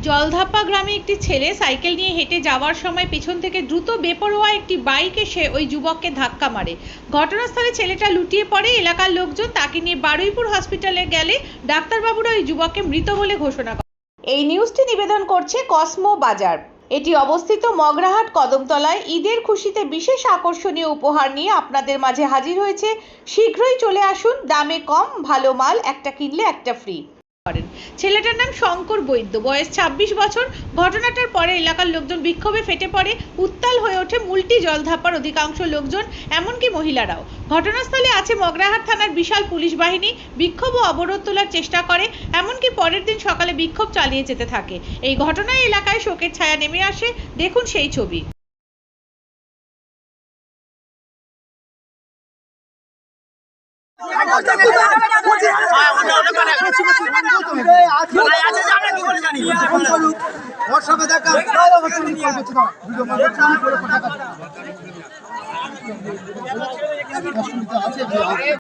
জলধাপ্পা গ্রামে একটি ছেলে সাইকেল নিয়ে হেঁটে যাওয়ার সময় পেছন থেকে দ্রুত বেপরোয়া একটি বাইক এসে ওই যুবককে ধাক্কা মারে। ঘটনাস্থলে ছেলেটা লুটিয়ে পড়ে। এলাকার লোকজন তাকে নিয়ে বারুইপুর হসপিটালে গেলে ডাক্তারবাবুরা ওই যুবককে মৃত বলে ঘোষণা করে। এই নিউজটি নিবেদন করছে কসমো বাজার। এটি অবস্থিত মগরাহাট কদমতলায়। ঈদের খুশিতে বিশেষ আকর্ষণীয় উপহার নিয়ে আপনাদের মাঝে হাজির হয়েছে। শীঘ্রই চলে আসুন, দামে কম, ভালো মাল, একটা কিনলে একটা ফ্রি। ছেলেটার নাম শঙ্কর বৈদ্য, বয়স 26 বছর। ঘটনাটার পরে এলাকার লোকজন বিক্ষোভে ফেটে পড়ে। উত্তাল হয়ে ওঠে মুলটি জলধাপ্পার অধিকাংশ লোকজন, এমনকি মহিলারাও। ঘটনাস্থলে আছে মগরাহাট থানার বিশাল পুলিশ বাহিনী। বিক্ষোভ ও অবরোধ তোলার চেষ্টা করে, এমনকি পরের দিন সকালে বিক্ষোভ চালিয়ে যেতে থাকে। এই ঘটনায় এলাকায় শোকের ছায়া নেমে আসে। দেখুন সেই ছবি। দেখা